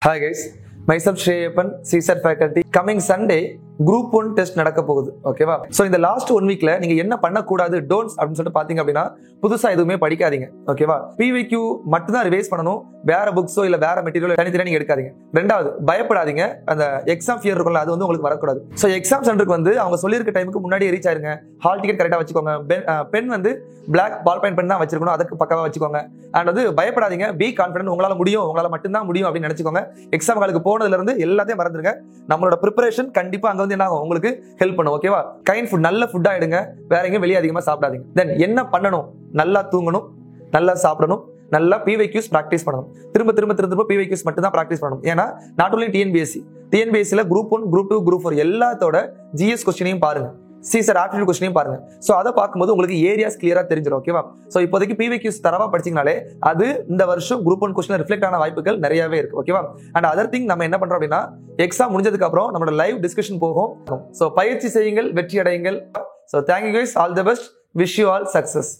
Hi guys, myself Shreyapan, CSAT faculty. Coming Sunday, Group 1 test நடக்க போகுது. ஓகேவா? So இந்த லாஸ்ட் 1 வீக்ல நீங்க என்ன பண்ணக்கூடாது டோன்ட்ஸ் அப்படின்னு சொல்லிட்டு பாத்தீங்க அப்படின்னா புதுசா எதுவுமே படிக்காதீங்க. ஓகேவா? PVQ மட்டும் தான் ரிவைஸ் பண்ணணும். வேற புக்ஸோ இல்ல வேற மெட்டீரியல் தனித்தனியா நீங்க எடுக்காதீங்க. ரெண்டாவது பயப்படாதீங்க. அந்த எக்ஸாம் ஃபியர் இருக்கும்ல அது வந்து உங்களுக்கு வரக்கூடாது. ஸோ எக்ஸாம் சென்டருக்கு வந்து அவங்க சொல்லியிருக்க டைமுக்கு முன்னாடியே ரீச் ஆயிருங்க. ஹால் டிக்கெட் கரெக்டா வச்சுக்கோங்க. பென் வந்து பிளாக் பால் பென் தான் வச்சிருக்கணும். அதுக்கு பக்கவா வச்சுக்கோங்க. அண்ட் வந்து பயப்படாதீங்க. Be confident. உங்களால முடியும், உங்களால மட்டும்தான் முடியும் அப்படின்னு நினைச்சுக்கோங்க. எக்ஸாம் ஹாலுக்கு போனதுல இருந்து எல்லாத்தையும் மறந்துருங்க. நம்மளோட ப்ரிப்பரேஷன் கண்டிப்பா அங்க வந்து என்ன ஆகும் உங்களுக்கு ஹெல்ப் பண்ணும். ஓகேவா? கைண்ட் ஃபுட் நல்ல ஃபுட்டா எடுங்க. வேற எங்கேயும் வெளியே அதிகமா சாப்பிடாதீங்க. தென் என்ன பண்ணணும்? நல்லா தூங்கணும், நல்லா சாப்பிடணும், நல்லா PYQs பிராக்டிஸ் பண்ணணும். திரும்ப PYQs மட்டும் தான் பிராக்டிஸ் பண்ணணும். ஏன்னா நாட் ஒன்லி டிஎன்பிஎஸ்சில குரூப் 1, குரூப் 2, குரூப் 4 எல்லாத்தோட GS கொஸ்டினையும் பாருங்க. CSAT ஆப்டிடியூட் கொஸ்டினையும் பாருங்க. சோ அதை பார்க்கும்போது உங்களுக்கு ஏரியாஸ் கிளியரா தெரிஞ்சிடும். ஓகேவா? சோ இப்போதைக்கு PYQs தரவா படிச்சீங்கனாலே அது இந்த வருஷம் குரூப் 1 கொஸ்டின் ரிஃப்ளெக்ட் ஆன வாய்ப்புகள் நிறையவே இருக்கு. ஓகேவா? அண்ட் அதர் திங் நம்ம என்ன பண்றோம் அப்படின்னா எக்ஸாம் முடிஞ்சதுக்கு அப்புறம் நம்மளோட லைவ் டிஸ்கஷன் போகும். சோ பயிற்சி செய்யுங்கள், வெற்றி அடையுங்கள். So thank you guys, all the best, wish you all success.